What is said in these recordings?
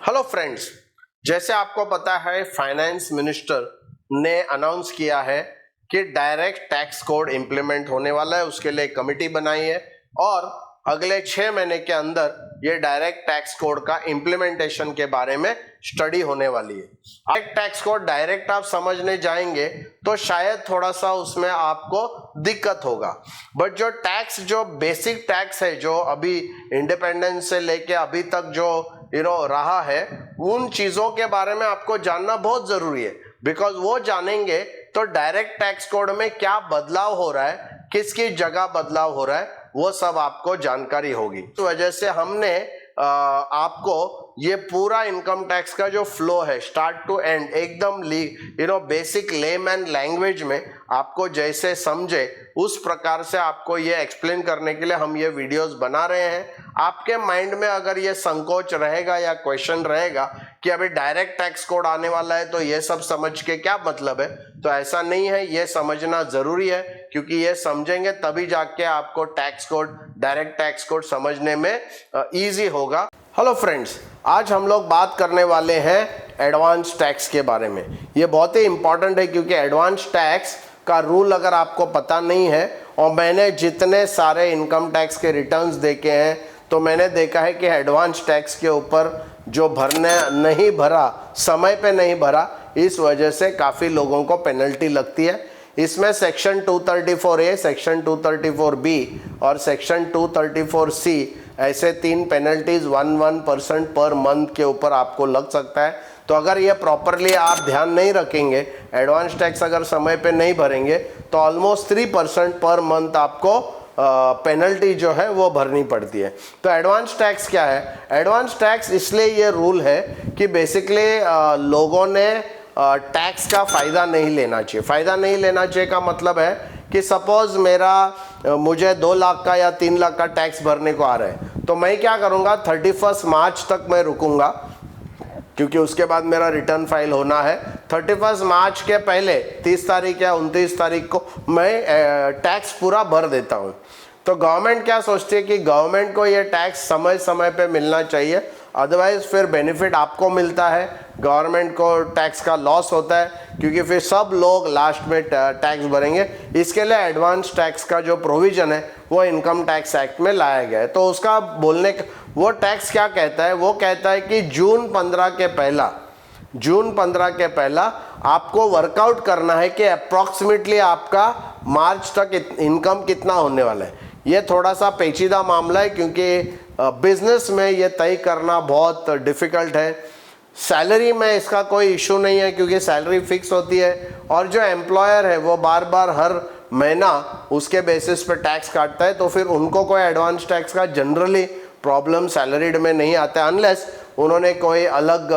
Hello friends, जैसे आपको पता है फाइनेंस मिनिस्टर ने अनाउंस किया है कि डायरेक्ट टैक्स कोड इंप्लीमेंट होने वाला है। उसके लिए कमेटी बनाई है और अगले 6 महीने के अंदर ये डायरेक्ट टैक्स कोड का इंप्लीमेंटेशन के बारे में स्टडी होने वाली है। डायरेक्ट टैक्स कोड डायरेक्ट आप समझने जाएंगे तो शायद थोड़ा सा उसमें आपको दिक्कत होगा, बट जो बेसिक टैक्स है, जो अभी इंडिपेंडेंस से लेके अभी तक जो रहा है, उन चीजों के बारे में आपको जानना बहुत जरूरी है। बिकॉज वो जानेंगे तो डायरेक्ट टैक्स कोड में क्या बदलाव हो रहा है, किसकी जगह बदलाव हो रहा है, वो सब आपको जानकारी होगी। इस वजह से हमने आपको ये पूरा इनकम टैक्स का जो फ्लो है स्टार्ट टू एंड एकदम बेसिक लेमैन लैंग्वेज में आपको जैसे समझे उस प्रकार से आपको ये एक्सप्लेन करने के लिए हम ये वीडियोस बना रहे हैं। आपके माइंड में अगर ये संकोच रहेगा या क्वेश्चन रहेगा कि अभी डायरेक्ट टैक्स कोड आने वाला है तो ये सब समझ के क्या मतलब है, तो ऐसा नहीं है। ये समझना जरूरी है क्योंकि ये समझेंगे तभी जाके आपको tax code, direct tax code समझने में इजी होगा। हेलो फ्रेंड्स, आज हम लोग बात करने वाले हैं एडवांस टैक्स के बारे में। ये बहुत ही इंपॉर्टेंट है क्योंकि एडवांस टैक्स का रूल अगर आपको पता नहीं है, और मैंने जितने सारे इनकम टैक्स के रिटर्न्स देखे हैं तो मैंने देखा है कि एडवांस टैक्स के ऊपर जो भरने नहीं भरा, समय पे नहीं भरा, इस वजह से काफ़ी लोगों को पेनल्टी लगती है। इसमें सेक्शन 234A, सेक्शन 234B और सेक्शन 234C ऐसे 3 पेनल्टीज 1% पर मंथ के ऊपर आपको लग सकता है। तो अगर ये प्रॉपरली आप ध्यान नहीं रखेंगे, एडवांस टैक्स अगर समय पे नहीं भरेंगे तो ऑलमोस्ट 3% पर मंथ आपको पेनल्टी जो है वो भरनी पड़ती है। तो एडवांस टैक्स क्या है? एडवांस टैक्स इसलिए ये रूल है कि बेसिकली लोगों ने टैक्स का फ़ायदा नहीं लेना चाहिए। फ़ायदा नहीं लेना चाहिए का मतलब है कि सपोज मुझे 2 लाख का या 3 लाख का टैक्स भरने को आ रहा है, तो मैं क्या करूँगा, 31 मार्च तक मैं रुकूंगा क्योंकि उसके बाद मेरा रिटर्न फाइल होना है। 31 मार्च के पहले 30 तारीख या 29 तारीख को मैं टैक्स पूरा भर देता हूँ। तो गवर्नमेंट क्या सोचती है कि गवर्नमेंट को ये टैक्स समय समय पे मिलना चाहिए, अदरवाइज फिर बेनिफिट आपको मिलता है, गवर्नमेंट को टैक्स का लॉस होता है क्योंकि फिर सब लोग लास्ट में टैक्स भरेंगे। इसके लिए एडवांस टैक्स का जो प्रोविज़न है वो इनकम टैक्स एक्ट में लाया गया है। तो उसका वो टैक्स क्या कहता है? वो कहता है कि जून 15 के पहला आपको वर्कआउट करना है कि अप्रॉक्सीमेटली आपका मार्च तक इनकम कितना होने वाला है। ये थोड़ा सा पेचीदा मामला है क्योंकि बिजनेस में ये तय करना बहुत डिफ़िकल्ट है। सैलरी में इसका कोई इशू नहीं है क्योंकि सैलरी फिक्स होती है और जो एम्प्लॉयर है वो बार बार हर महीना उसके बेसिस पे टैक्स काटता है, तो फिर उनको कोई एडवांस टैक्स का जनरली प्रॉब्लम सैलरीड में नहीं आता है, अनलेस उन्होंने कोई अलग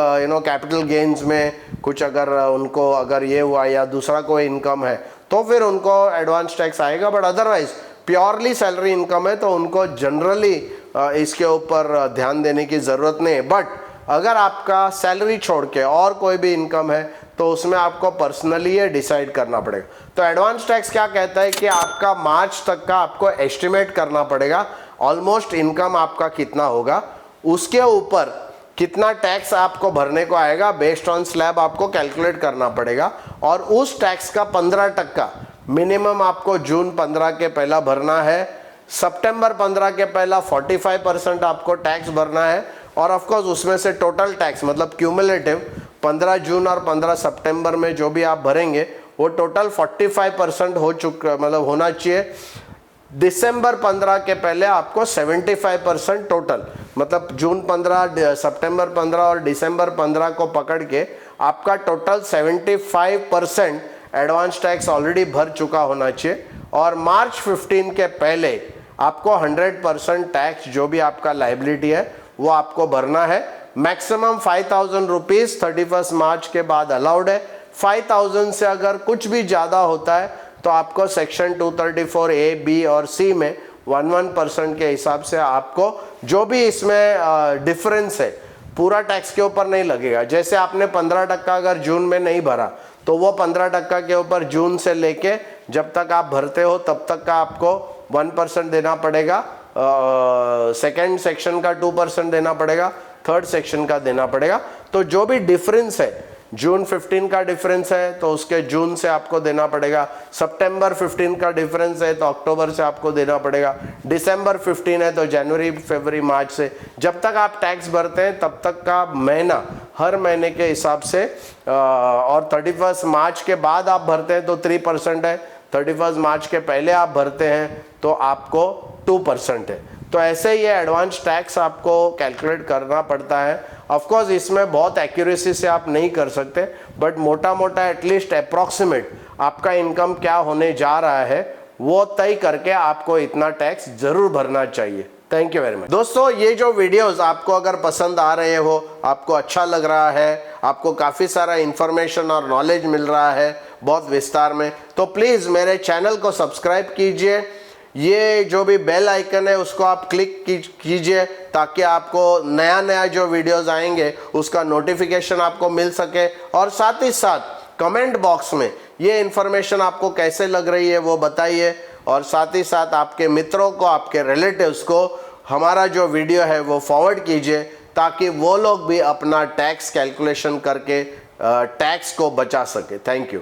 कैपिटल गेन्स में कुछ अगर ये हुआ या दूसरा कोई इनकम है तो फिर उनको एडवांस टैक्स आएगा। But otherwise purely salary income है तो उनको जनरली इसके ऊपर ध्यान देने की ज़रूरत नहीं है। बट अगर आपका सैलरी छोड़ के और कोई भी इनकम है तो उसमें आपको पर्सनली ये डिसाइड करना पड़ेगा। तो एडवांस टैक्स क्या कहता है कि आपका मार्च तक का आपको एस्टिमेट करना पड़ेगा, ऑलमोस्ट इनकम आपका कितना होगा, उसके ऊपर कितना टैक्स आपको भरने को आएगा, बेस्ड ऑन स्लैब आपको कैलकुलेट करना पड़ेगा। और उस टैक्स का 15% मिनिमम आपको जून 15 के पहला भरना है, सितंबर 15 के पहला 45% आपको टैक्स भरना है, और ऑफकोर्स उसमें से टोटल टैक्स मतलब क्यूमुलेटिव 15 जून और 15 सितंबर में जो भी आप भरेंगे वो टोटल 45% होना चाहिए। दिसंबर 15 के पहले आपको 75% टोटल, मतलब जून 15, सितंबर 15 और दिसंबर 15 को पकड़ के आपका टोटल 75% एडवांस टैक्स ऑलरेडी भर चुका होना चाहिए। और मार्च 15 के पहले आपको 100% टैक्स जो भी आपका लाइबिलिटी है वो आपको भरना है। मैक्सिमम 5,000 रुपीज़ 31 मार्च के बाद अलाउड है। 5,000 से अगर कुछ भी ज़्यादा होता है तो आपको सेक्शन 234A, B और C में 1% के हिसाब से आपको जो भी इसमें डिफरेंस है पूरा टैक्स के ऊपर नहीं लगेगा। जैसे आपने 15% अगर जून में नहीं भरा तो वो 15% के ऊपर जून से लेके जब तक आप भरते हो तब तक का आपको 1% देना पड़ेगा, सेकेंड सेक्शन का 2% देना पड़ेगा, थर्ड सेक्शन का देना पड़ेगा। तो जो भी डिफरेंस है, जून 15 का डिफरेंस है तो उसके जून से आपको देना पड़ेगा, सितंबर 15 का डिफरेंस है तो अक्टूबर से आपको देना पड़ेगा, दिसंबर 15 है तो जनवरी, फरवरी, मार्च से। जब तक आप टैक्स भरते हैं तब तक का महीना हर महीने के हिसाब से, और 31 मार्च के बाद आप भरते हैं तो 3% है, 31 मार्च के पहले आप भरते हैं तो आपको 2% है। तो ऐसे ये एडवांस टैक्स आपको कैलकुलेट करना पड़ता है। ऑफ कोर्स इसमें बहुत एक्यूरेसी से आप नहीं कर सकते, बट मोटा मोटा एटलीस्ट अप्रॉक्सीमेट आपका इनकम क्या होने जा रहा है वो तय करके आपको इतना टैक्स जरूर भरना चाहिए। Thank you very much. दोस्तों, ये जो वीडियोस आपको अगर पसंद आ रहे हो, आपको अच्छा लग रहा है, आपको काफ़ी सारा इंफॉर्मेशन और नॉलेज मिल रहा है बहुत विस्तार में, तो प्लीज़ मेरे चैनल को सब्सक्राइब कीजिए। ये जो भी बेल आइकन है उसको आप क्लिक कीजिए ताकि आपको नया नया जो वीडियोस आएंगे उसका नोटिफिकेशन आपको मिल सके। और साथ ही साथ कमेंट बॉक्स में ये इन्फॉर्मेशन आपको कैसे लग रही है वो बताइए, और साथ ही साथ आपके मित्रों को, आपके रिलेटिव्स को हमारा जो वीडियो है वो फॉरवर्ड कीजिए ताकि वो लोग भी अपना टैक्स कैलकुलेशन करके टैक्स को बचा सके। Thank you.